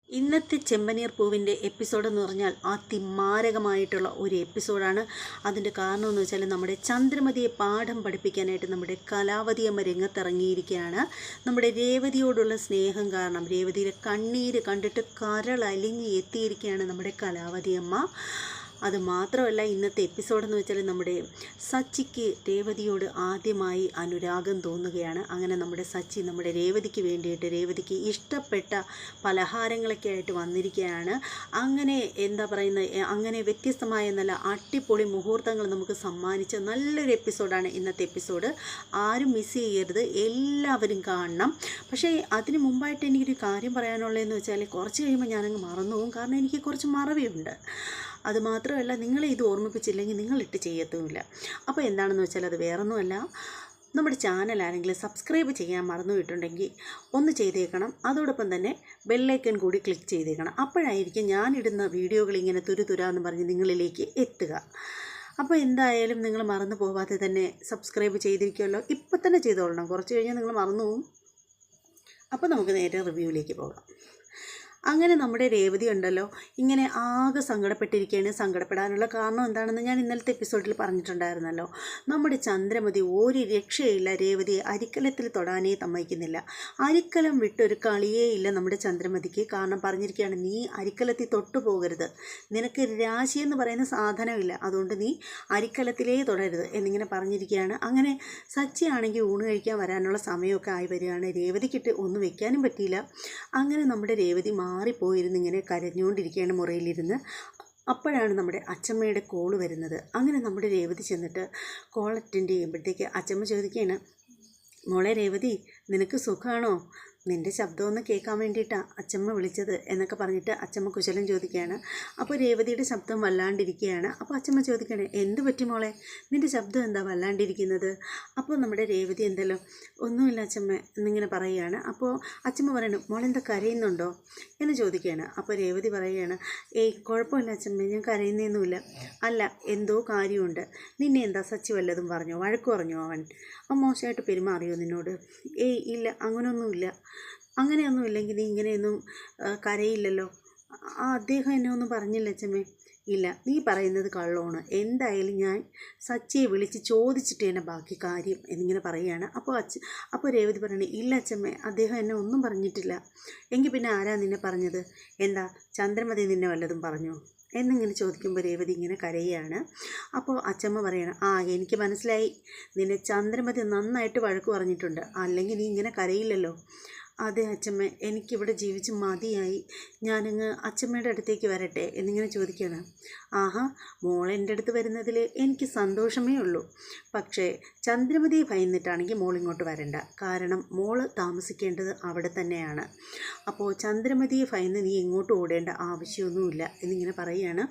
ഇന്നത്തെ ചെമ്പനീർ പൂവിൻ്റെ എപ്പിസോഡ് എന്ന് പറഞ്ഞാൽ അതിമാരകമായിട്ടുള്ള ഒരു എപ്പിസോഡാണ്. അതിൻ്റെ കാരണം എന്ന് വെച്ചാൽ നമ്മുടെ ചന്ദ്രമതിയെ പാഠം പഠിപ്പിക്കാനായിട്ട് നമ്മുടെ കലാവതി അമ്മ രംഗത്തിറങ്ങിയിരിക്കുകയാണ്. നമ്മുടെ രേവതിയോടുള്ള സ്നേഹം കാരണം രേവതിയുടെ കണ്ണീര് കണ്ടിട്ട് കരളലിഞ്ഞ് എത്തിയിരിക്കുകയാണ് നമ്മുടെ കലാവതി അമ്മ. അതുമാത്രമല്ല, ഇന്നത്തെ എപ്പിസോഡെന്ന് വെച്ചാൽ നമ്മുടെ സച്ചിക്ക് രേവതിയോട് ആദ്യമായി അനുരാഗം തോന്നുകയാണ്. അങ്ങനെ നമ്മുടെ സച്ചി നമ്മുടെ രേവതിക്ക് വേണ്ടിയിട്ട് രേവതിക്ക് ഇഷ്ടപ്പെട്ട പലഹാരങ്ങളൊക്കെ ആയിട്ട് വന്നിരിക്കുകയാണ്. അങ്ങനെ എന്താ പറയുന്നത്, അങ്ങനെ വ്യത്യസ്തമായ നല്ല അടിപൊളി മുഹൂർത്തങ്ങൾ നമുക്ക് സമ്മാനിച്ച നല്ലൊരു എപ്പിസോഡാണ് ഇന്നത്തെ എപ്പിസോഡ്. ആരും മിസ് ചെയ്യരുത്, എല്ലാവരും കാണണം. പക്ഷേ അതിന് മുമ്പായിട്ട് എനിക്കൊരു കാര്യം പറയാനുള്ളതെന്ന് വെച്ചാൽ കുറച്ച് കഴിയുമ്പോൾ ഞാനങ്ങ് മറന്നു പോകും. കാരണം എനിക്ക് കുറച്ച് മറവിയുണ്ട്. അതുമാത്രമല്ല, നിങ്ങളെ ഇത് ഓർമ്മിപ്പിച്ചില്ലെങ്കിൽ നിങ്ങളിട്ട് ചെയ്യത്തുമില്ല. അപ്പോൾ എന്താണെന്ന് വെച്ചാൽ അത് വേറൊന്നുമല്ല, നമ്മുടെ ചാനൽ ആരെങ്കിലും സബ്സ്ക്രൈബ് ചെയ്യാൻ മറന്നുപോയിട്ടുണ്ടെങ്കിൽ ഒന്ന് ചെയ്തേക്കണം. അതോടൊപ്പം തന്നെ ബെല്ലൈക്കൺ കൂടി ക്ലിക്ക് ചെയ്തേക്കണം. അപ്പോഴായിരിക്കും ഞാനിടുന്ന വീഡിയോകൾ ഇങ്ങനെ തുരുതുരാന്ന് പറഞ്ഞ് നിങ്ങളിലേക്ക് എത്തുക. അപ്പോൾ എന്തായാലും നിങ്ങൾ മറന്നു പോവാതെ തന്നെ സബ്സ്ക്രൈബ് ചെയ്തിരിക്കുമല്ലോ. ഇപ്പം തന്നെ ചെയ്തോളണം, കുറച്ച് കഴിഞ്ഞാൽ നിങ്ങൾ മറന്നു പോവും. അപ്പോൾ നമുക്ക് നേരെ റിവ്യൂവിലേക്ക് പോകാം. അങ്ങനെ നമ്മുടെ രേവതി ഉണ്ടല്ലോ ഇങ്ങനെ ആകെ സങ്കടപ്പെട്ടിരിക്കുകയാണ്. സങ്കടപ്പെടാനുള്ള കാരണം എന്താണെന്ന് ഞാൻ ഇന്നലത്തെ എപ്പിസോഡിൽ പറഞ്ഞിട്ടുണ്ടായിരുന്നല്ലോ. നമ്മുടെ ചന്ദ്രമതി ഒരു രക്ഷയില്ല, രേവതിയെ അരിക്കലത്തിൽ തൊടാനേ സമ്മതിക്കുന്നില്ല. അരിക്കലം വിട്ടൊരു കളിയേ ഇല്ല നമ്മുടെ ചന്ദ്രമതിക്ക്. കാരണം പറഞ്ഞിരിക്കുകയാണ്, നീ അരിക്കലത്തിൽ തൊട്ടു പോകരുത്, നിനക്ക് രാശി എന്ന് പറയുന്ന സാധനമില്ല, അതുകൊണ്ട് നീ അരിക്കലത്തിലേ തൊടരുത് എന്നിങ്ങനെ പറഞ്ഞിരിക്കുകയാണ്. അങ്ങനെ സച്ചിയാണെങ്കിൽ ഊണ് കഴിക്കാൻ വരാനുള്ള സമയമൊക്കെ ആയി വരികയാണ്. രേവതിക്കിട്ട് ഒന്നും വെക്കാനും പറ്റിയില്ല. അങ്ങനെ നമ്മുടെ രേവതി മാറിപ്പോയിരുന്ന് ഇങ്ങനെ കരഞ്ഞുകൊണ്ടിരിക്കുകയാണ് മുറിയിലിരുന്ന്. അപ്പോഴാണ് നമ്മുടെ അച്ചമ്മയുടെ കോള് വരുന്നത്. അങ്ങനെ നമ്മുടെ രേവതി ചെന്നിട്ട് കോൾ അറ്റൻഡ് ചെയ്യുമ്പോഴത്തേക്ക് അച്ചമ്മ ചോദിക്കുകയാണ്, മോളെ രേവതി, നിനക്ക് സുഖമാണോ? നിൻ്റെ ശബ്ദമൊന്ന് കേൾക്കാൻ വേണ്ടിയിട്ടാണ് അച്ചമ്മ വിളിച്ചത് എന്നൊക്കെ പറഞ്ഞിട്ട് അച്ചമ്മ കുശലം ചോദിക്കുകയാണ്. അപ്പോൾ രേവതിയുടെ ശബ്ദം വല്ലാണ്ടിരിക്കുകയാണ്. അപ്പോൾ അച്ചമ്മ ചോദിക്കുകയാണ്, എന്ത് പറ്റി മോളെ, നിൻ്റെ ശബ്ദം എന്താ വല്ലാണ്ടിരിക്കുന്നത്? അപ്പോൾ നമ്മുടെ രേവതി എന്തല്ലോ, ഒന്നുമില്ല അച്ചമ്മ എന്നിങ്ങനെ പറയുകയാണ്. അപ്പോൾ അച്ചമ്മ പറയണം, മോളെന്താ കരയുന്നുണ്ടോ എന്ന് ചോദിക്കുകയാണ്. അപ്പോൾ രേവതി പറയുകയാണ്, ഏയ് കുഴപ്പമില്ല അച്ചമ്മ, ഞാൻ കരയുന്നൊന്നുമില്ല. അല്ല, എന്തോ കാര്യമുണ്ട്. നിന്നെ എന്താ സച്ചി വല്ലതും പറഞ്ഞോ, വഴക്ക് പറഞ്ഞോ അവൻ മോശമായിട്ട് പെരുമാറിയോ നിന്നോട്? ഏയ് ഇല്ല, അങ്ങനെയൊന്നുമില്ല. അങ്ങനെയൊന്നുമില്ലെങ്കിൽ നീ ഇങ്ങനെയൊന്നും കരയില്ലല്ലോ. അദ്ദേഹം എന്നെ ഒന്നും പറഞ്ഞില്ല അച്ചമ്മേ. ഇല്ല, നീ പറയുന്നത് കള്ളമാണ്. എന്തായാലും ഞാൻ സച്ചിയെ വിളിച്ച് ചോദിച്ചിട്ട് തന്നെ ബാക്കി കാര്യം എന്നിങ്ങനെ പറയുകയാണ്. അപ്പോൾ രേവതി പറയണേ, ഇല്ല അച്ചമ്മേ, അദ്ദേഹം എന്നെ ഒന്നും പറഞ്ഞിട്ടില്ല. എങ്കിൽ പിന്നെ ആരാ നിന്നെ പറഞ്ഞത്? എന്താ ചന്ദ്രമതി നിന്നെ വല്ലതും പറഞ്ഞോ എന്നിങ്ങനെ ചോദിക്കുമ്പോൾ രേവതി ഇങ്ങനെ കരയുകയാണ്. അപ്പോൾ അച്ചമ്മ പറയണം, എനിക്ക് മനസ്സിലായി, നിന്നെ ചന്ദ്രമതി നന്നായിട്ട് വഴക്ക് പറഞ്ഞിട്ടുണ്ട്, അല്ലെങ്കിൽ നീ ഇങ്ങനെ കരയില്ലല്ലോ. അതെ അച്ചമ്മ, എനിക്കിവിടെ ജീവിച്ച് മതിയായി, ഞാനിങ്ങ് അച്ചമ്മയുടെ അടുത്തേക്ക് വരട്ടെ എന്നിങ്ങനെ ചോദിക്കുകയാണ്. ആഹാ, മോൾ എൻ്റെ അടുത്ത് വരുന്നതിൽ എനിക്ക് സന്തോഷമേ ഉള്ളൂ. പക്ഷേ ചന്ദ്രമതിയെ ഭയന്നിട്ടാണെങ്കിൽ മോൾ ഇങ്ങോട്ട് വരണ്ട. കാരണം മോൾ താമസിക്കേണ്ടത് അവിടെ തന്നെയാണ്. അപ്പോൾ ചന്ദ്രമതിയെ ഭയന്ന് നീ ഇങ്ങോട്ട് ഓടേണ്ട ആവശ്യമൊന്നുമില്ല എന്നിങ്ങനെ പറയുകയാണ്.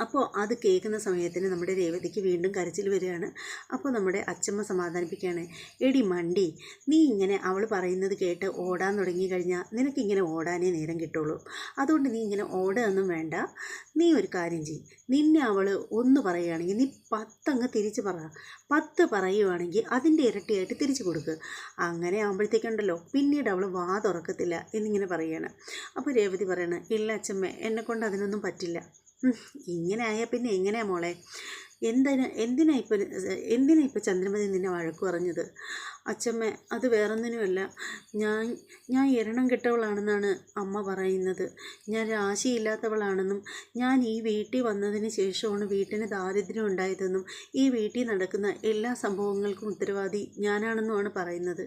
അപ്പോൾ അത് കേൾക്കുന്ന സമയത്തിന് നമ്മുടെ രേവതിക്ക് വീണ്ടും കരച്ചിൽ വരികയാണ്. അപ്പോൾ നമ്മുടെ അച്ചമ്മ സമാധാനിപ്പിക്കുകയാണ്, എടി മണ്ടി, നീ ഇങ്ങനെ അവൾ പറയുന്നത് കേട്ട് ഓടാൻ തുടങ്ങിക്കഴിഞ്ഞാൽ നിനക്കിങ്ങനെ ഓടാനേ നേരം കിട്ടുള്ളൂ. അതുകൊണ്ട് നീ ഇങ്ങനെ ഓടുകയൊന്നും വേണ്ട. നീ ഒരു കാര്യം ചെയ്യും, നിന്നെ അവൾ ഒന്ന് പറയുകയാണെങ്കിൽ നീ 10 അങ്ങ് തിരിച്ച് പറ. 10 പറയുകയാണെങ്കിൽ അതിൻ്റെ ഇരട്ടിയായിട്ട് തിരിച്ചു കൊടുക്കുക. അങ്ങനെ ആകുമ്പോഴത്തേക്കുണ്ടല്ലോ പിന്നീട് അവൾ വാ തുറക്കത്തില്ല എന്നിങ്ങനെ പറയുകയാണ്. അപ്പോൾ രേവതി പറയണ, ഇല്ല അച്ചമ്മ, എന്നെക്കൊണ്ട് അതിനൊന്നും പറ്റില്ല. ഇങ്ങനെ ആയാൽ പിന്നെ എങ്ങനെയാ മോളെ? എന്തിനാ ഇപ്പം ചന്ദ്രമതി നിന്നെ വഴക്ക് പറഞ്ഞത്? അച്ചമ്മ, അത് വേറൊന്നിനുമല്ല, ഞാൻ എരണം കെട്ടവളാണെന്നാണ് അമ്മ പറയുന്നത്. ഞാൻ രാശിയില്ലാത്തവളാണെന്നും ഞാൻ ഈ വീട്ടിൽ വന്നതിന് ശേഷമാണ് വീട്ടിന് ദാരിദ്ര്യം ഉണ്ടായതെന്നും ഈ വീട്ടിൽ നടക്കുന്ന എല്ലാ സംഭവങ്ങൾക്കും ഉത്തരവാദി ഞാനാണെന്നുമാണ് പറയുന്നത്.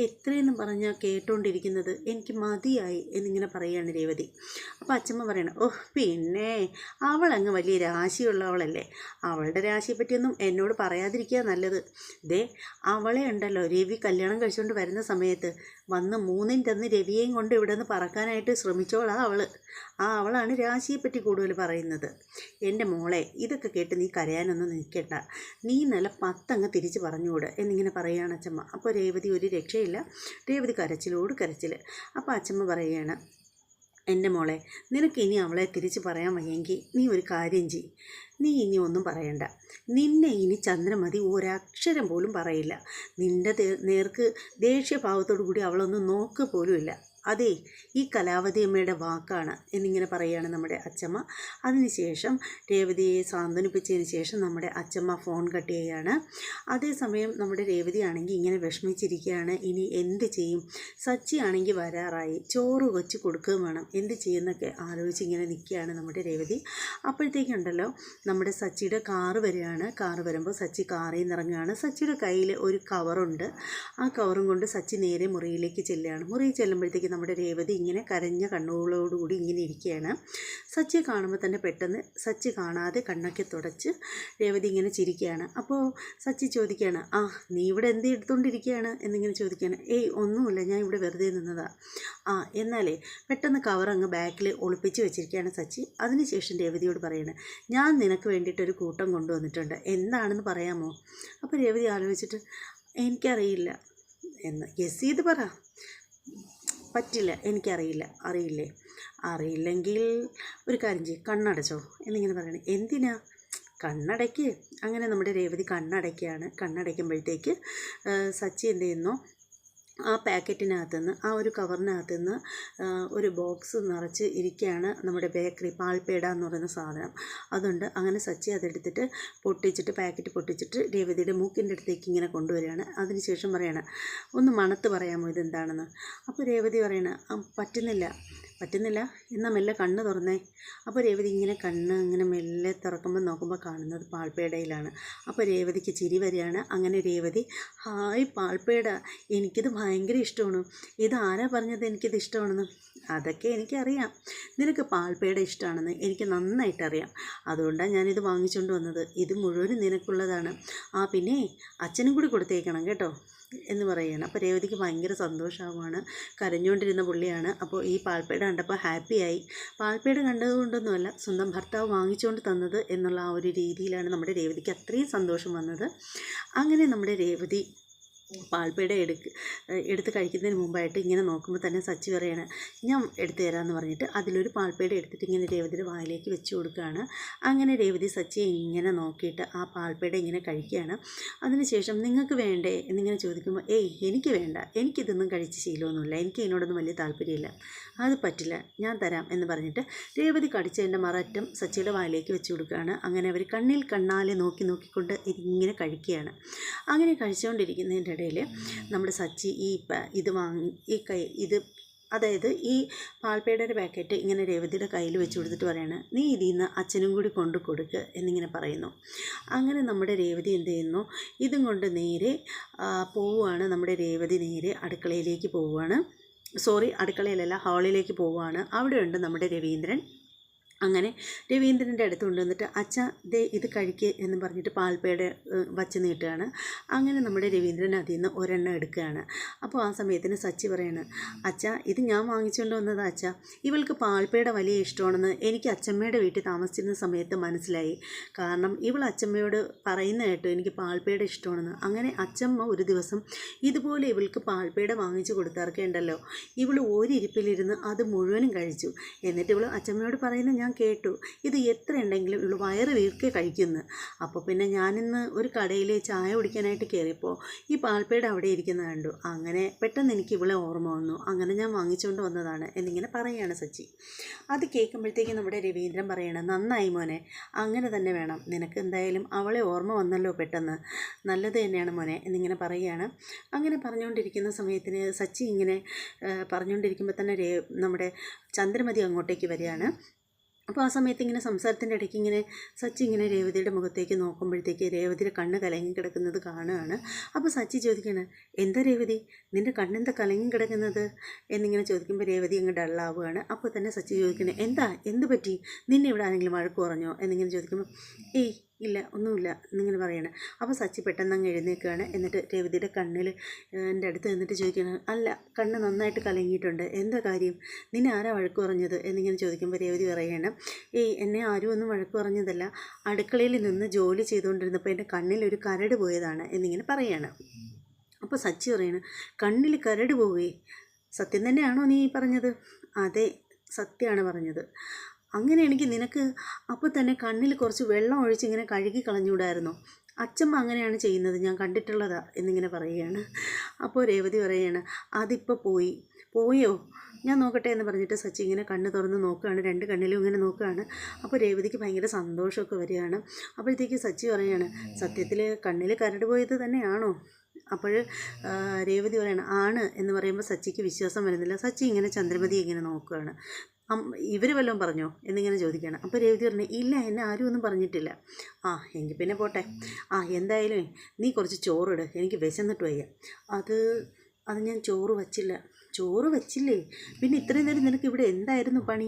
എത്രയെന്ന് പറഞ്ഞാൽ കേട്ടോണ്ടിരിക്കുന്നത്, എനിക്ക് മതിയായി എന്നിങ്ങനെ പറയുകയാണ് രേവതി. അപ്പോൾ അച്ചമ്മ പറയണം, പിന്നെ അവളങ്ങ് വലിയ രാശിയുള്ളവളല്ലേ, അവളുടെ രാശിയെ പറ്റിയൊന്നും എന്നോട് പറയാതിരിക്കുക നല്ലത്. അവളെ ഉണ്ടല്ലോ രവി കല്യാണം കഴിച്ചുകൊണ്ട് വരുന്ന സമയത്ത് വന്ന് 3ൻ്റെ അന്ന് രവിയെയും കൊണ്ട് ഇവിടെ നിന്ന് പറക്കാനായിട്ട് ശ്രമിച്ചോളാം അവളാണ് രാശിയെപ്പറ്റി കൂടുതൽ പറയുന്നത്. എൻ്റെ മോളെ, ഇതൊക്കെ കേട്ട് നീ കരയാനൊന്നും നിൽക്കണ്ട, നീ നല്ല 10 അങ്ങ് തിരിച്ച് പറഞ്ഞുകൂട് എന്നിങ്ങനെ പറയുകയാണ് അച്ചമ്മ. അപ്പോൾ രേവതി ഒരു രക്ഷയില്ല, രേവതി കരച്ചിലോട് കരച്ചിൽ. അപ്പോൾ അച്ചമ്മ പറയുകയാണ്, എൻ്റെ മോളെ, നിനക്ക് ഇനി അവളെ തിരിച്ച് പറയാൻ വയ്യെങ്കിൽ നീ ഒരു കാര്യം ചെയ്യ്, നീ ഇനി ഒന്നും പറയണ്ട. നിന്നെ ഇനി ചന്ദ്രമതി ഒരക്ഷരം പോലും പറയില്ല. നിൻ്റെ നേർക്ക് ദേഷ്യഭാവത്തോടു കൂടി അവളൊന്നും നോക്ക് പോലുമില്ല. അതെ, ഈ കലാവതി അമ്മയുടെ വാക്കാണ് എന്നിങ്ങനെ പറയുകയാണ് നമ്മുടെ അച്ചമ്മ. അതിനുശേഷം രേവതിയെ സാന്ത്വനിപ്പിച്ചതിന് ശേഷം നമ്മുടെ അച്ചമ്മ ഫോൺ കട്ട് ചെയ്യുകയാണ്. അതേസമയം നമ്മുടെ രേവതി ആണെങ്കിൽ ഇങ്ങനെ വിഷമിച്ചിരിക്കുകയാണ്. ഇനി എന്ത് ചെയ്യും? സച്ചി ആണെങ്കിൽ വരാറായി, ചോറ് വെച്ച് കൊടുക്കുകയും വേണം, എന്ത് ചെയ്യുന്നൊക്കെ ആലോചിച്ച് ഇങ്ങനെ നിൽക്കുകയാണ് നമ്മുടെ രേവതി. അപ്പോഴത്തേക്കുണ്ടല്ലോ നമ്മുടെ സച്ചിയുടെ കാറ് വരികയാണ്. കാറ് വരുമ്പോൾ സച്ചി കാറിൽ നിന്ന് ഇറങ്ങുകയാണ്. സച്ചിയുടെ കയ്യിൽ ഒരു കവറുണ്ട്. ആ കവറും കൊണ്ട് സച്ചി നേരെ മുറിയിലേക്ക് ചെല്ലുകയാണ്. മുറിയിൽ ചെല്ലുമ്പോഴത്തേക്ക് നമ്മുടെ രേവതി ഇങ്ങനെ കരഞ്ഞ കണ്ണുകളോടുകൂടി ഇങ്ങനെ ഇരിക്കുകയാണ്. സച്ചിയെ കാണുമ്പോൾ തന്നെ പെട്ടെന്ന് സച്ചി കാണാതെ കണ്ണൊക്കെ തുടച്ച് രേവതി ഇങ്ങനെ ചിരിക്കുകയാണ്. അപ്പോൾ സച്ചി ചോദിക്കുകയാണ്, ആ നീ ഇവിടെ എന്ത് എടുത്തുകൊണ്ടിരിക്കുകയാണ് എന്നിങ്ങനെ ചോദിക്കുകയാണ്. ഏയ് ഒന്നുമില്ല, ഞാൻ ഇവിടെ വെറുതെ നിന്നതാ. ആ എന്നാലേ പെട്ടെന്ന് കവർ അങ്ങ് ബാക്കിൽ ഒളിപ്പിച്ച് വെച്ചിരിക്കുകയാണ് സച്ചി. അതിനുശേഷം രേവതിയോട് പറയാണ്, ഞാൻ നിനക്ക് വേണ്ടിയിട്ടൊരു കൂട്ടം കൊണ്ടുവന്നിട്ടുണ്ട്, എന്താണെന്ന് പറയാമോ? അപ്പോൾ രേവതി ആലോചിച്ചിട്ട് എനിക്കറിയില്ല എന്ന് ഗസ് ചെയ്ത് പറ. പറ്റില്ല, എനിക്കറിയില്ല. അറിയില്ലെങ്കിൽ ഒരു കാര്യം ചെയ്യും, കണ്ണടച്ചോ എന്നിങ്ങനെ പറയണേ. എന്തിനാ? കണ്ണടയ്ക്ക്. അങ്ങനെ നമ്മുടെ രേവതി കണ്ണടയ്ക്കുകയാണ്. കണ്ണടയ്ക്കുമ്പോഴത്തേക്ക് സച്ചി എന്ത് ചെയ്യുന്നു, ആ പാക്കറ്റിനകത്തുനിന്ന്, ആ ഒരു കവറിനകത്തുനിന്ന് ഒരു ബോക്സ് നിറച്ച് ഇരിക്കുകയാണ് നമ്മുടെ ബേക്കറി പാൽപേട എന്ന് പറയുന്ന സാധനം. അതുണ്ട്. അങ്ങനെ സച്ചി അതെടുത്തിട്ട് പൊട്ടിച്ചിട്ട് പാക്കറ്റ് പൊട്ടിച്ചിട്ട് രേവതിയുടെ മൂക്കിൻ്റെ അടുത്തേക്ക് ഇങ്ങനെ കൊണ്ടുവരികയാണ്. അതിനുശേഷം പറയാണ്, ഒന്ന് മണത്ത് പറയാമോ ഇതെന്താണെന്ന്? അപ്പോൾ രേവതി പറയണ, പറ്റുന്നില്ല എന്നാൽ മെല്ലെ കണ്ണ് തുറന്നേ. അപ്പോൾ രേവതി ഇങ്ങനെ കണ്ണ് ഇങ്ങനെ മെല്ലെ തുറക്കുമ്പോൾ നോക്കുമ്പോൾ കാണുന്നത് പാൽപേടയിലാണ്. അപ്പോൾ രേവതിക്ക് ചിരി വരികയാണ്. അങ്ങനെ രേവതി, ഹായ് പാൽപേട, എനിക്കിത് ഭയങ്കര ഇഷ്ടമാണ്. ഇതാരാ പറഞ്ഞത് എനിക്കിത് ഇഷ്ടമാണെന്ന്? അതൊക്കെ എനിക്കറിയാം, നിനക്ക് പാൽപേട ഇഷ്ടമാണെന്ന് എനിക്ക് നന്നായിട്ടറിയാം. അതുകൊണ്ടാണ് ഞാനിത് വാങ്ങിച്ചുകൊണ്ട് വന്നത്. ഇത് മുഴുവനും നിനക്കുള്ളതാണ്. ആ പിന്നെ അച്ഛനും കൂടി കൊടുത്തേക്കണം കേട്ടോ എന്ന് പറയുകയാണ്. അപ്പോൾ രേവതിക്ക് ഭയങ്കര സന്തോഷമാവുകയാണ്. കരഞ്ഞുകൊണ്ടിരുന്ന പുള്ളിയാണ്. അപ്പോൾ ഈ പാൽപേട കണ്ടപ്പോൾ ഹാപ്പിയായി. പാൽപേട കണ്ടതുകൊണ്ടൊന്നുമല്ല, സ്വന്തം ഭർത്താവ് വാങ്ങിച്ചുകൊണ്ട് തന്നത് എന്നുള്ള ആ ഒരു രീതിയിലാണ് നമ്മുടെ രേവതിക്ക് അത്രയും സന്തോഷം വന്നത്. അങ്ങനെ നമ്മുടെ രേവതി പാൽപേട എടുത്ത് കഴിക്കുന്നതിന് മുമ്പായിട്ട് ഇങ്ങനെ നോക്കുമ്പോൾ തന്നെ സച്ചി പറയാണ്, ഞാൻ എടുത്തു തരാമെന്ന് പറഞ്ഞിട്ട് അതിലൊരു പാൽപേട എടുത്തിട്ട് ഇങ്ങനെ രേവതിയുടെ വായിലേക്ക് വെച്ച് കൊടുക്കുകയാണ്. അങ്ങനെ രേവതി സച്ചിയെ ഇങ്ങനെ നോക്കിയിട്ട് ആ പാൽപേട ഇങ്ങനെ കഴിക്കുകയാണ്. അതിനുശേഷം നിങ്ങൾക്ക് വേണ്ടേ എന്നിങ്ങനെ ചോദിക്കുമ്പോൾ, ഏയ് എനിക്ക് വേണ്ട, എനിക്കിതൊന്നും കഴിച്ച് ശീലമൊന്നുമില്ല, എനിക്ക് ഇതിനോടൊന്നും വലിയ താല്പര്യമില്ല, അത് പറ്റില്ല, ഞാൻ തരാം എന്ന് പറഞ്ഞിട്ട് രേവതി കടിച്ചതിൻ്റെ മററ്റം സച്ചിയുടെ വായിലേക്ക് വെച്ച് കൊടുക്കുകയാണ്. അങ്ങനെ അവർ കണ്ണിൽ കണ്ണാലെ നോക്കിക്കൊണ്ട് ഇതിങ്ങനെ കഴിക്കുകയാണ്. അങ്ങനെ കഴിച്ചുകൊണ്ടിരിക്കുന്നതിൻ്റെ ഇടയിൽ നമ്മുടെ സച്ചി അതായത് ഈ പാൽപേടയുടെ പാക്കറ്റ് ഇങ്ങനെ രേവതിയുടെ കയ്യിൽ വെച്ച് കൊടുത്തിട്ട് പറയാണ്, നീ ഇതിൽ നിന്ന് അച്ഛനും കൂടി കൊണ്ട് കൊടുക്കുക എന്നിങ്ങനെ പറയുന്നു. അങ്ങനെ നമ്മുടെ രേവതി എന്ത് ചെയ്യുന്നു, ഇതും കൊണ്ട് നേരെ പോവുകയാണ്. നമ്മുടെ രേവതി നേരെ അടുക്കളയിലേക്ക് പോവുകയാണ്. അടുക്കളയിലല്ല, ഹാളിലേക്ക് പോവുകയാണ്. അവിടെയുണ്ട് നമ്മുടെ രവീന്ദ്രൻ. അങ്ങനെ രവീന്ദ്രൻ്റെ അടുത്ത് കൊണ്ടുവന്നിട്ട്, അച്ഛ ദേ ഇത് കഴിക്കുക എന്ന് പറഞ്ഞിട്ട് പാൽപേട വച്ച് നീട്ടുകയാണ്. അങ്ങനെ നമ്മുടെ രവീന്ദ്രൻ അതിൽ നിന്ന് ഒരെണ്ണം എടുക്കുകയാണ്. അപ്പോൾ ആ സമയത്തിന് സച്ചി പറയാണ്, അച്ഛ ഇത് ഞാൻ വാങ്ങിച്ചുകൊണ്ട് വന്നതാ അച്ഛ, ഇവൾക്ക് പാൽപേട വലിയ ഇഷ്ടമാണെന്ന് എനിക്ക് അച്ഛമ്മയുടെ വീട്ടിൽ താമസിച്ചിരുന്ന സമയത്ത് മനസ്സിലായി. കാരണം ഇവൾ അച്ഛമ്മയോട് പറയുന്ന കേട്ടു എനിക്ക് പാൽപേട ഇഷ്ടമാണെന്ന്. അങ്ങനെ അച്ഛമ്മ ഒരു ദിവസം ഇതുപോലെ ഇവൾക്ക് പാൽപേട വാങ്ങിച്ചു കൊടുത്തിറക്കേണ്ടല്ലോ, ഇവൾ ഒരിരിപ്പിലിരുന്ന് അത് മുഴുവനും കഴിച്ചു. എന്നിട്ട് ഇവൾ അച്ഛമ്മയോട് പറയുന്ന ഞാൻ കേട്ടു, ഇത് എത്ര ഉണ്ടെങ്കിലും ഇവൾ വയറ് വീർക്കെ കഴിക്കുന്നു. അപ്പോൾ പിന്നെ ഞാനിന്ന് ഒരു കടയിൽ ചായ കുടിക്കാനായിട്ട് കയറിയപ്പോൾ ഈ പാൽപേട അവിടെ ഇരിക്കുന്നത് കണ്ടു. അങ്ങനെ പെട്ടെന്ന് എനിക്ക് ഇവളെ ഓർമ്മ വന്നു, അങ്ങനെ ഞാൻ വാങ്ങിച്ചുകൊണ്ട് വന്നതാണ് എന്നിങ്ങനെ പറയുകയാണ് സച്ചി. അത് കേൾക്കുമ്പോഴത്തേക്കും നമ്മുടെ രവീന്ദ്രൻ പറയണം, നന്നായി മോനെ, അങ്ങനെ തന്നെ വേണം, നിനക്ക് എന്തായാലും അവളെ ഓർമ്മ വന്നല്ലോ പെട്ടെന്ന്, നല്ലത് തന്നെയാണ് മോനെ എന്നിങ്ങനെ പറയുകയാണ്. അങ്ങനെ പറഞ്ഞുകൊണ്ടിരിക്കുന്ന സമയത്തിന് സച്ചി ഇങ്ങനെ പറഞ്ഞുകൊണ്ടിരിക്കുമ്പോൾ തന്നെ നമ്മുടെ ചന്ദ്രമതി അങ്ങോട്ടേക്ക് വരികയാണ്. അപ്പോൾ ആ സമയത്ത് ഇങ്ങനെ സംസാരത്തിൻ്റെ ഇടയ്ക്ക് ഇങ്ങനെ സച്ചി ഇങ്ങനെ രേവതിയുടെ മുഖത്തേക്ക് നോക്കുമ്പോഴത്തേക്ക് രേവതിയുടെ കണ്ണ് കലങ്ങി കിടക്കുന്നത് കാണുകയാണ്. അപ്പോൾ സച്ചി ചോദിക്കുകയാണ്, എന്താ രേവതി, നിൻ്റെ കണ്ണെന്താ കലങ്ങി കിടക്കുന്നത് എന്നിങ്ങനെ ചോദിക്കുമ്പോൾ രേവതി അങ്ങ് ഡള്ളാവുകയാണ്. അപ്പോൾ തന്നെ സച്ചി ചോദിക്കുന്നത്, എന്ത് പറ്റി, നിന്നെ ഇവിടെ ആരെങ്കിലും വഴക്ക് പറഞ്ഞോ എന്നിങ്ങനെ ചോദിക്കുമ്പോൾ, ഏയ് ഇല്ല ഒന്നുമില്ല എന്നിങ്ങനെ പറയണം. അപ്പോൾ സച്ചി പെട്ടെന്ന് അങ്ങ് എഴുന്നേൽക്കുകയാണ്. എന്നിട്ട് രേവതിയുടെ കണ്ണിൽ എൻ്റെ അടുത്ത് നിന്നിട്ട് ചോദിക്കണം, അല്ല കണ്ണ് നന്നായിട്ട് കലങ്ങിയിട്ടുണ്ട്, എന്താ കാര്യം, നിന്നെ ആരാ വഴക്ക് പറഞ്ഞത് എന്നിങ്ങനെ ചോദിക്കുമ്പോൾ രേവതി പറയണം, ഏയ് എന്നെ ആരും ഒന്നും വഴക്ക് പറഞ്ഞതല്ല, അടുക്കളയിൽ നിന്ന് ജോലി ചെയ്തുകൊണ്ടിരുന്നപ്പോൾ എൻ്റെ കണ്ണിലൊരു കരട് പോയതാണ് എന്നിങ്ങനെ പറയാണ്. അപ്പോൾ സച്ചി പറയണം, കണ്ണിൽ കരട് പോവേ, സത്യം തന്നെയാണോ നീ പറഞ്ഞത്? അതെ, സത്യമാണ് പറഞ്ഞത്. അങ്ങനെയാണെങ്കിൽ നിനക്ക് അപ്പോൾ തന്നെ കണ്ണിൽ കുറച്ച് വെള്ളം ഒഴിച്ച് ഇങ്ങനെ കഴുകി കളഞ്ഞുകൂടായിരുന്നോ? അച്ഛമ്മ അങ്ങനെയാണ് ചെയ്യുന്നത്, ഞാൻ കണ്ടിട്ടുള്ളതാ എന്നിങ്ങനെ പറയുകയാണ്. അപ്പോൾ രേവതി പറയുകയാണ്, അതിപ്പോൾ പോയോ? ഞാൻ നോക്കട്ടെ എന്ന് പറഞ്ഞിട്ട് സച്ചി ഇങ്ങനെ കണ്ണ് തുറന്ന് നോക്കുകയാണ്, രണ്ട് കണ്ണിലും ഇങ്ങനെ നോക്കുകയാണ്. അപ്പോൾ രേവതിക്ക് ഭയങ്കര സന്തോഷമൊക്കെ വരികയാണ്. അപ്പോഴത്തേക്ക് സച്ചി പറയുകയാണ്, സത്യത്തിൽ കണ്ണിൽ കരട് പോയത് തന്നെയാണോ? അപ്പോൾ രേവതി പറയണം ആണ് എന്ന് പറയുമ്പോൾ സച്ചിക്ക് വിശ്വാസം വരുന്നില്ല. സച്ചി ഇങ്ങനെ ചന്ദ്രമതി ഇങ്ങനെ നോക്കുകയാണ്. ഇവർ വല്ലതും പറഞ്ഞോ എന്നിങ്ങനെ ചോദിക്കുകയാണ്. അപ്പോൾ രേവതി പറഞ്ഞു, ഇല്ല, എന്നെ ആരും ഒന്നും പറഞ്ഞിട്ടില്ല. എങ്കിൽ പിന്നെ പോട്ടെ. എന്തായാലും നീ കുറച്ച് ചോറിട്, എനിക്ക് വിശന്നിട്ട് വയ്യ. അത് ഞാൻ ചോറ് വച്ചില്ലേ, പിന്നെ ഇത്രയും നേരം നിനക്ക് ഇവിടെ എന്തായിരുന്നു പണി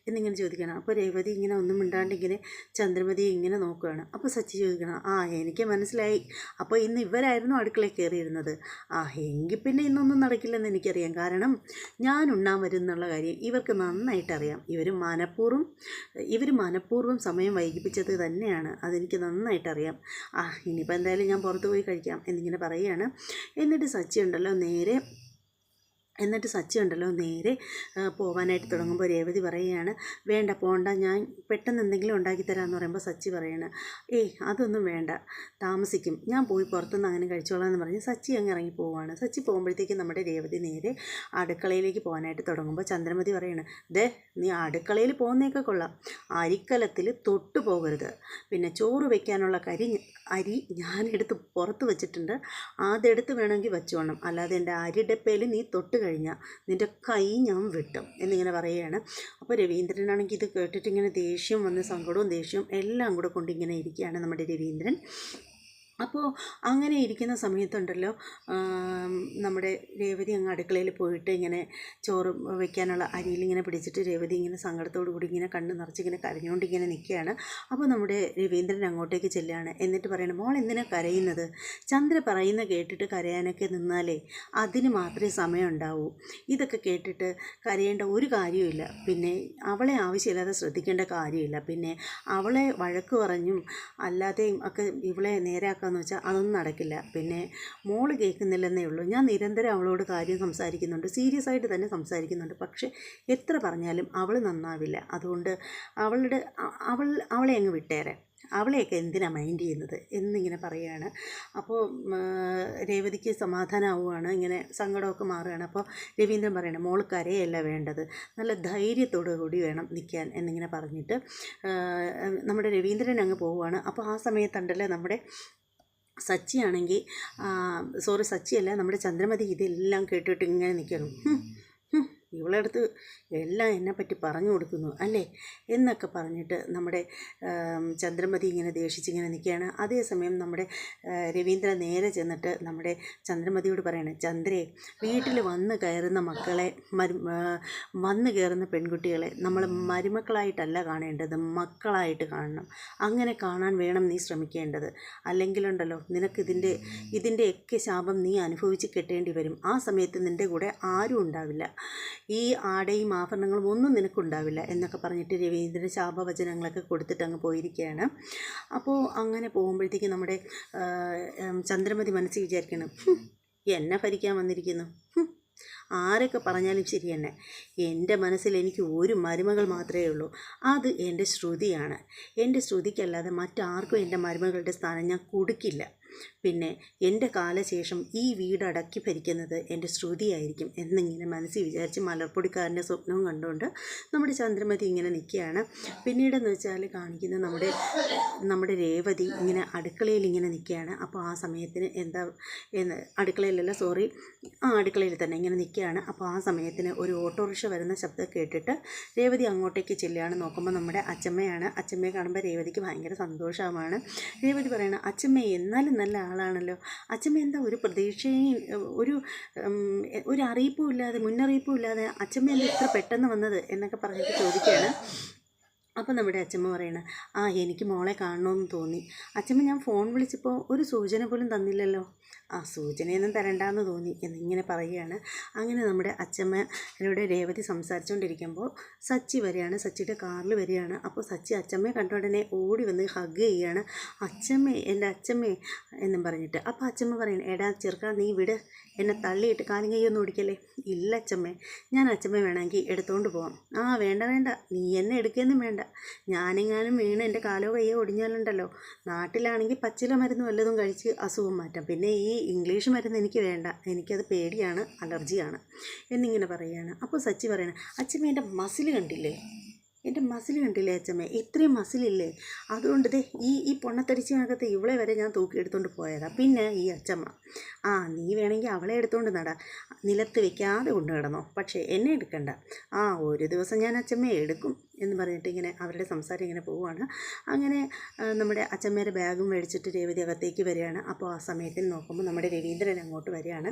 എന്നിങ്ങനെ ചോദിക്കണം. അപ്പോൾ രേവതി ഇങ്ങനെ ഒന്നും മിണ്ടാണ്ട് ഇങ്ങനെ ചന്ദ്രമതി ഇങ്ങനെ നോക്കുകയാണ്. അപ്പോൾ സച്ചി ചോദിക്കണം, എനിക്ക് മനസ്സിലായി, അപ്പോൾ ഇന്ന് ഇവരായിരുന്നു അടുക്കളയിൽ കയറിയിരുന്നത്. എങ്കിൽ പിന്നെ ഇന്നൊന്നും നടക്കില്ലെന്ന് എനിക്കറിയാം. കാരണം ഞാൻ ഉണ്ണാൻ വരും എന്നുള്ള കാര്യം ഇവർക്ക് നന്നായിട്ടറിയാം. ഇവർ മനഃപൂർവ്വം സമയം വൈകിപ്പിച്ചത് തന്നെയാണ്, അതെനിക്ക് നന്നായിട്ടറിയാം. ഇനിയിപ്പോൾ എന്തായാലും ഞാൻ പുറത്ത് പോയി കഴിക്കാം എന്നിങ്ങനെ പറയുകയാണ്. എന്നിട്ട് സച്ചി ഉണ്ടല്ലോ നേരെ പോകാനായിട്ട് തുടങ്ങുമ്പോൾ രേവതി പറയുകയാണ്, വേണ്ട പോണ്ട, ഞാൻ പെട്ടെന്ന് എന്തെങ്കിലും ഉണ്ടാക്കിത്തരാമെന്ന് പറയുമ്പോൾ സച്ചി പറയാണ്, അതൊന്നും വേണ്ട, താമസിക്കും, ഞാൻ പോയി പുറത്തുനിന്ന് അങ്ങനെ കഴിച്ചോളാം എന്ന് പറഞ്ഞ് സച്ചി അങ്ങ് ഇറങ്ങി പോവുകയാണ്. സച്ചി പോകുമ്പോഴത്തേക്കും നമ്മുടെ രേവതി നേരെ അടുക്കളയിലേക്ക് പോകാനായിട്ട് തുടങ്ങുമ്പോൾ ചന്ദ്രമതി പറയാണ്, നീ അടുക്കളയിൽ പോകുന്നതൊക്കെ കൊള്ളാം, അരിക്കലത്തിൽ തൊട്ട് പോകരുത്. പിന്നെ ചോറ് വയ്ക്കാനുള്ള അരി ഞാനെടുത്ത് പുറത്ത് വെച്ചിട്ടുണ്ട്, അതെടുത്ത് വേണമെങ്കിൽ വെച്ചോണം, അല്ലാതെ എൻ്റെ അരിഡപ്പയിൽ നീ തൊട്ട് കഴിഞ്ഞാൽ നിൻ്റെ കൈ ഞാൻ വെട്ടും എന്നിങ്ങനെ പറയുകയാണ്. അപ്പോൾ രവീന്ദ്രനാണെങ്കിൽ ഇത് കേട്ടിട്ട് ഇങ്ങനെ ദേഷ്യം വന്ന് സങ്കടവും ദേഷ്യവും എല്ലാം കൂടെ കൊണ്ടിങ്ങനെ ഇരിക്കുകയാണ് നമ്മുടെ രവീന്ദ്രൻ. അപ്പോൾ അങ്ങനെ ഇരിക്കുന്ന സമയത്തുണ്ടല്ലോ നമ്മുടെ രേവതി അങ്ങ് അടുക്കളയിൽ പോയിട്ട് ഇങ്ങനെ ചോറ് വയ്ക്കാനുള്ള അരിയിൽ ഇങ്ങനെ പിടിച്ചിട്ട് രേവതി ഇങ്ങനെ സങ്കടത്തോടു കൂടി ഇങ്ങനെ കണ്ണ് നിറച്ചിങ്ങനെ കരഞ്ഞുകൊണ്ട് ഇങ്ങനെ നിൽക്കുകയാണ്. അപ്പോൾ നമ്മുടെ രവീന്ദ്രൻ അങ്ങോട്ടേക്ക് ചെല്ലുകയാണ്. എന്നിട്ട് പറയണം, മോൾ എന്തിനാണ് കരയുന്നത്? ചന്ദ്ര പറയുന്ന കേട്ടിട്ട് കരയാനൊക്കെ നിന്നാലേ അതിന് മാത്രമേ സമയം ഉണ്ടാവൂ. ഇതൊക്കെ കേട്ടിട്ട് കരയേണ്ട ഒരു കാര്യമില്ല. പിന്നെ അവളെ ആവശ്യമില്ലാതെ ശ്രദ്ധിക്കേണ്ട കാര്യമില്ല. പിന്നെ അവളെ വഴക്ക് പറഞ്ഞും അല്ലാതെയും ഒക്കെ ഇവളെ നേരാക്കാൻ എന്ന് വെച്ചാൽ അതൊന്നും നടക്കില്ല. പിന്നെ മോള് കേൾക്കുന്നില്ലെന്നേ ഉള്ളൂ. ഞാൻ നിരന്തരം അവളോട് കാര്യം സംസാരിക്കുന്നുണ്ട്, സീരിയസ് ആയിട്ട് തന്നെ സംസാരിക്കുന്നുണ്ട്. പക്ഷേ എത്ര പറഞ്ഞാലും അവൾ നന്നാവില്ല. അതുകൊണ്ട് അവളെ അങ്ങ് വിട്ടേരെ, അവളെയൊക്കെ എന്തിനാണ് മൈൻഡ് ചെയ്യുന്നത് എന്നിങ്ങനെ പറയുകയാണ്. അപ്പോൾ രേവതിക്ക് സമാധാനമാവുകയാണ്, ഇങ്ങനെ സങ്കടമൊക്കെ മാറുകയാണ്. അപ്പോൾ രവീന്ദ്രൻ പറയണം, മോൾ കരയല്ല വേണ്ടത്, നല്ല ധൈര്യത്തോടു കൂടി വേണം നിൽക്കാൻ എന്നിങ്ങനെ പറഞ്ഞിട്ട് നമ്മുടെ രവീന്ദ്രൻ അങ്ങ് പോവുകയാണ്. അപ്പോൾ ആ സമയത്തുണ്ടല്ലോ നമ്മുടെ സച്ചിയല്ല, നമ്മുടെ ചന്ദ്രമതി ഇതെല്ലാം കേട്ടിട്ട് ഇങ്ങനെ നിൽക്കണം. ഇവളടുത്ത് എല്ലാം എന്നെപ്പറ്റി പറഞ്ഞു കൊടുക്കുന്നു അല്ലേ എന്നൊക്കെ പറഞ്ഞിട്ട് നമ്മുടെ ചന്ദ്രമതി ഇങ്ങനെ ദേഷിച്ചിങ്ങനെ നിൽക്കുകയാണ്. അതേസമയം നമ്മുടെ രവീന്ദ്രൻ നേരെ ചെന്നിട്ട് നമ്മുടെ ചന്ദ്രമതിയോട് പറയണം, ചന്ദ്രേ, വീട്ടിൽ വന്ന് കയറുന്ന പെൺകുട്ടികളെ നമ്മൾ മരുമക്കളായിട്ടല്ല കാണേണ്ടത്, മക്കളായിട്ട് കാണണം. അങ്ങനെ കാണാൻ വേണം നീ ശ്രമിക്കേണ്ടത്. അല്ലെങ്കിലുണ്ടല്ലോ നിനക്ക് ഇതിൻ്റെയൊക്കെ ശാപം നീ അനുഭവിച്ച് കെട്ടേണ്ടി വരും. ആ സമയത്ത് നിൻ്റെ കൂടെ ആരും ഉണ്ടാവില്ല, ഈ ആടയും ആഭരണങ്ങളും ഒന്നും നിനക്കുണ്ടാവില്ല എന്നൊക്കെ പറഞ്ഞിട്ട് രവീന്ദ്രൻ ശാപവചനങ്ങളൊക്കെ കൊടുത്തിട്ട് അങ്ങ് പോയിരിക്കുകയാണ്. അപ്പോൾ അങ്ങനെ പോകുമ്പോഴത്തേക്ക് നമ്മുടെ ചന്ദ്രമതി മനസ്സിൽ വിചാരിക്കണം, എന്നെ ഭരിക്കാൻ വന്നിരിക്കുന്നു, ആരൊക്കെ പറഞ്ഞാലും ശരി തന്നെ, എൻ്റെ മനസ്സിൽ എനിക്ക് ഒരു മരുമകൾ മാത്രമേ ഉള്ളൂ, അത് എൻ്റെ ശ്രുതിയാണ്. എൻ്റെ ശ്രുതിക്കല്ലാതെ മറ്റാർക്കും എൻ്റെ മരുമകളുടെ സ്ഥാനം ഞാൻ കൊടുക്കില്ല. പിന്നെ എൻ്റെ കാലശേഷം ഈ വീട് അടക്കി ഭരിക്കുന്നത് എൻ്റെ ശ്രുതിയായിരിക്കും എന്നിങ്ങനെ മനസ്സിൽ വിചാരിച്ച് മലർപ്പൊടിക്കാരൻ്റെ സ്വപ്നവും കണ്ടുകൊണ്ട് നമ്മുടെ ചന്ദ്രമതി ഇങ്ങനെ നിൽക്കുകയാണ്. പിന്നീടെന്ന് വെച്ചാൽ കാണിക്കുന്നത് നമ്മുടെ രേവതി ഇങ്ങനെ അടുക്കളയിൽ ഇങ്ങനെ നിൽക്കുകയാണ്. അപ്പോൾ ആ സമയത്തിന് അടുക്കളയിൽ തന്നെ ഇങ്ങനെ നിൽക്കുകയാണ്. അപ്പോൾ ആ സമയത്തിന് ഒരു ഓട്ടോറിക്ഷ വരുന്ന ശബ്ദം കേട്ടിട്ട് രേവതി അങ്ങോട്ടേക്ക് ചെല്ലുകയാണ്. നോക്കുമ്പോൾ നമ്മുടെ അച്ചമ്മയാണ്. അച്ചമ്മയെ കാണുമ്പോൾ രേവതിക്ക് ഭയങ്കര സന്തോഷമാണ്. രേവതി പറയണം, അച്ചമ്മ എന്നാലും നല്ല ആളാണല്ലോ, അച്ചമ്മ എന്താ ഒരു പ്രതീക്ഷയും ഒരു അറിയിപ്പും ഇല്ലാതെ, മുന്നറിയിപ്പും ഇല്ലാതെ അച്ചമ്മ എന്താ ഇത്ര പെട്ടെന്ന് വന്നത് എന്നൊക്കെ പറഞ്ഞിട്ട് ചോദിക്കുകയാണ്. അപ്പോൾ നമ്മുടെ അച്ചമ്മ പറയണം, എനിക്ക് മോളെ കാണണമെന്ന് തോന്നി. അച്ചമ്മ ഞാൻ ഫോൺ വിളിച്ചപ്പോൾ ഒരു സൂചന പോലും തന്നില്ലല്ലോ. സൂചനയൊന്നും തരണ്ടെന്ന് തോന്നി എന്നിങ്ങനെ പറയുകയാണ്. അങ്ങനെ നമ്മുടെ അച്ചമ്മയുടെ രേവതി സംസാരിച്ചുകൊണ്ടിരിക്കുമ്പോൾ സച്ചി വരികയാണ്. സച്ചിയുടെ കാറിൽ വരികയാണ്. അപ്പോൾ സച്ചി അച്ചമ്മയെ കണ്ട ഉടനെ ഓടി വന്ന് ഹഗ് ചെയ്യുകയാണ്. അച്ചമ്മേ, എൻ്റെ അച്ചമ്മേ എന്നും പറഞ്ഞിട്ട്. അപ്പോൾ അച്ചമ്മ പറയണം, എടാ ചെറുക്കാ, നീ വിട്, എന്നെ തള്ളിയിട്ട് കാലും കൈയൊന്നും ഓടിക്കല്ലേ. ഇല്ല അച്ചമ്മേ, ഞാൻ അച്ചമ്മ വേണമെങ്കിൽ എടുത്തുകൊണ്ട് പോകാം. വേണ്ട, നീ എന്നെ എടുക്കുകയൊന്നും വേണ്ട. ഞാനെങ്ങാനും വീണ് എൻ്റെ കാലോ കയ്യോ ഒടിഞ്ഞാലുണ്ടല്ലോ, നാട്ടിലാണെങ്കിൽ പച്ചില മരുന്ന് വല്ലതും കഴിച്ച് അസുഖം മാറ്റാം. പിന്നെ ഈ ഇംഗ്ലീഷ് മരുന്ന് എനിക്ക് വേണ്ട, എനിക്കത് പേടിയാണ്, അലർജിയാണ് എന്നിങ്ങനെ പറയുകയാണ്. അപ്പോൾ സച്ചി പറയണം, അച്ഛമ്മ എൻ്റെ മസിൽ കണ്ടില്ലേ, എൻ്റെ മസിൽ കണ്ടില്ലേ അച്ഛമ്മേ, ഇത്രയും മസിലില്ലേ, അതുകൊണ്ട് ദേ ഈ പൊണ്ണത്തടിച്ചിനകത്ത് ഇവളെ വരെ ഞാൻ തൂക്കിയെടുത്തോണ്ട് പോയതാ. പിന്നെ ഈ അച്ഛമ്മ, നീ വേണമെങ്കിൽ അവളെ എടുത്തോണ്ട് നടാ, നിലത്ത് വെക്കാതെ കൊണ്ടു കിടന്നോ, പക്ഷേ എന്നെ എടുക്കണ്ട. ഒരു ദിവസം ഞാൻ അച്ഛമ്മയെ എടുക്കും എന്ന് പറഞ്ഞിട്ട് ഇങ്ങനെ അവരുടെ സംസാരം ഇങ്ങനെ പോവുകയാണ്. അങ്ങനെ നമ്മുടെ അച്ഛമ്മയുടെ ബാഗും മേടിച്ചിട്ട് രേവതി അകത്തേക്ക് വരികയാണ്. അപ്പോൾ ആ സമയത്തിൽ നോക്കുമ്പോൾ നമ്മുടെ രവീന്ദ്രൻ അങ്ങോട്ട് വരികയാണ്.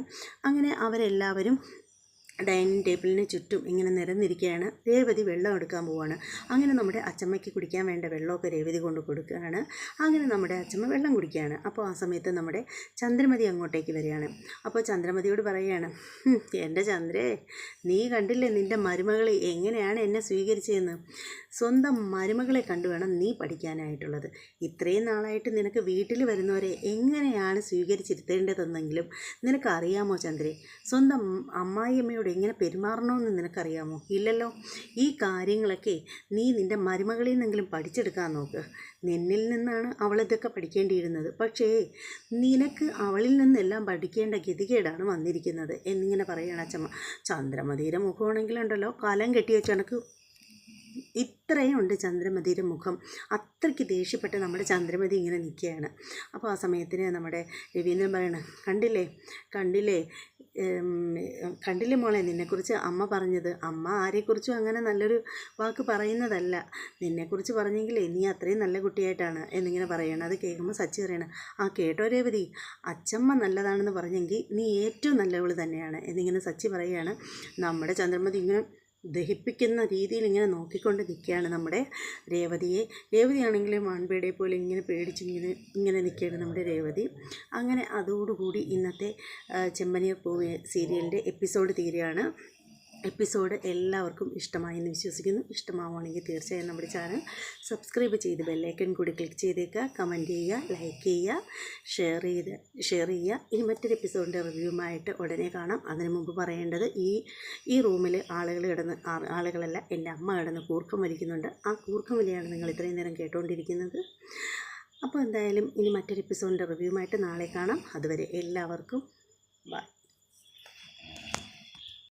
അങ്ങനെ അവരെല്ലാവരും ഡൈനിങ് ടേബിളിന് ചുറ്റും ഇങ്ങനെ നിരന്നിരിക്കുകയാണ്. രേവതി വെള്ളം എടുക്കാൻ പോവുകയാണ്. അങ്ങനെ നമ്മുടെ അച്ചമ്മയ്ക്ക് കുടിക്കാൻ വേണ്ട വെള്ളമൊക്കെ രേവതി കൊണ്ട് കൊടുക്കുകയാണ്. അങ്ങനെ നമ്മുടെ അച്ചമ്മ വെള്ളം കുടിക്കുകയാണ്. അപ്പോൾ ആ സമയത്ത് നമ്മുടെ ചന്ദ്രമതി അങ്ങോട്ടേക്ക് വരികയാണ്. അപ്പോൾ ചന്ദ്രമതിയോട് പറയുകയാണ്, എൻ്റെ ചന്ദ്രേ, നീ കണ്ടില്ലേ നിൻ്റെ മരുമകളെ എങ്ങനെയാണ് എന്നെ സ്വീകരിച്ചതെന്ന്. സ്വന്തം മരുമകളെ കണ്ടു വേണം നീ പഠിക്കാനായിട്ടുള്ളത്. ഇത്രയും നാളായിട്ട് നിനക്ക് വീട്ടിൽ വരുന്നവരെ എങ്ങനെയാണ് സ്വീകരിച്ചിരുത്തേണ്ടതെന്നെങ്കിലും നിനക്കറിയാമോ ചന്ദ്രേ? സ്വന്തം അമ്മായിയമ്മയോട് എങ്ങനെ പെരുമാറണമെന്ന് നിനക്കറിയാമോ? ഇല്ലല്ലോ. ഈ കാര്യങ്ങളൊക്കെ നീ നിൻ്റെ മരുമകളിൽ നിന്നെങ്കിലും പഠിച്ചെടുക്കാൻ നോക്ക്. നിന്നിൽ നിന്നാണ് അവളിതൊക്കെ പഠിക്കേണ്ടിയിരുന്നത്, പക്ഷേ നിനക്ക് അവളിൽ നിന്നെല്ലാം പഠിക്കേണ്ട ഗതികേടാണ് വന്നിരിക്കുന്നത് എന്നിങ്ങനെ പറയുകയാണ് അച്ചമ്മ. ചന്ദ്രമതിയുടെ മുഖമാണെങ്കിലുണ്ടല്ലോ കലം കെട്ടി വെച്ച് കണക്ക് ഇത്രയും ഉണ്ട് ചന്ദ്രമതിയുടെ മുഖം. അത്രയ്ക്ക് ദേഷ്യപ്പെട്ട് നമ്മുടെ ചന്ദ്രമതി ഇങ്ങനെ നിൽക്കുകയാണ്. അപ്പോൾ ആ സമയത്തിന് നമ്മുടെ രവീന്ദ്രൻ പറയണം, കണ്ടില്ലേ മോളെ, നിന്നെക്കുറിച്ച് അമ്മ പറഞ്ഞത്. അമ്മ ആരെക്കുറിച്ചും അങ്ങനെ നല്ലൊരു വാക്ക് പറയുന്നതല്ല. നിന്നെക്കുറിച്ച് പറഞ്ഞെങ്കിലേ നീ അത്രയും നല്ല കുട്ടിയായിട്ടാണ് എന്നിങ്ങനെ പറയണം. അത് കേൾക്കുമ്പോൾ സച്ചി പറയണം, കേട്ടോ രേവതി, അച്ചമ്മ നല്ലതാണെന്ന് പറഞ്ഞെങ്കിൽ നീ ഏറ്റവും നല്ലവൾ തന്നെയാണ് എന്നിങ്ങനെ സച്ചി പറയുകയാണ്. നമ്മുടെ ചന്ദ്രമതി ഇങ്ങനെ ദഹിപ്പിക്കുന്ന രീതിയിൽ ഇങ്ങനെ നോക്കിക്കൊണ്ട് നിൽക്കുകയാണ് നമ്മുടെ രേവതിയാണെങ്കിലും ആൺപേടയെ പോലെ ഇങ്ങനെ പേടിച്ച് ഇങ്ങനെ നിൽക്കുകയാണ് നമ്മുടെ രേവതി. അങ്ങനെ അതോടുകൂടി ഇന്നത്തെ ചെമ്പനീർ പൂവ് സീരിയലിൻ്റെ എപ്പിസോഡ് തീരുകയാണ്. എപ്പിസോഡ് എല്ലാവർക്കും ഇഷ്ടമായി എന്ന് വിശ്വസിക്കുന്നു. ഇഷ്ടമാവുകയാണെങ്കിൽ തീർച്ചയായും നമ്മുടെ ചാനൽ സബ്സ്ക്രൈബ് ചെയ്ത് ബെല്ലൈക്കൺ കൂടി ക്ലിക്ക് ചെയ്തേക്കുക, കമൻറ്റ് ചെയ്യുക, ലൈക്ക് ചെയ്യുക, ഷെയർ ചെയ്യുക. ഇനി മറ്റൊരു എപ്പിസോഡിൻ്റെ റിവ്യൂമായിട്ട് ഉടനെ കാണാം. അതിനു മുമ്പ് പറയേണ്ടത്, ഈ റൂമിൽ ആളുകളല്ല, എൻ്റെ അമ്മ കിടന്ന് കൂർക്കം വലിക്കുന്നുണ്ട്. ആ കൂർക്കം വലിയാണ് നിങ്ങൾ ഇത്രയും നേരം കേട്ടുകൊണ്ടിരിക്കുന്നത്. അപ്പോൾ എന്തായാലും ഇനി മറ്റൊരു എപ്പിസോഡിൻ്റെ റിവ്യൂമായിട്ട് നാളെ കാണാം. അതുവരെ എല്ലാവർക്കും ബൈ.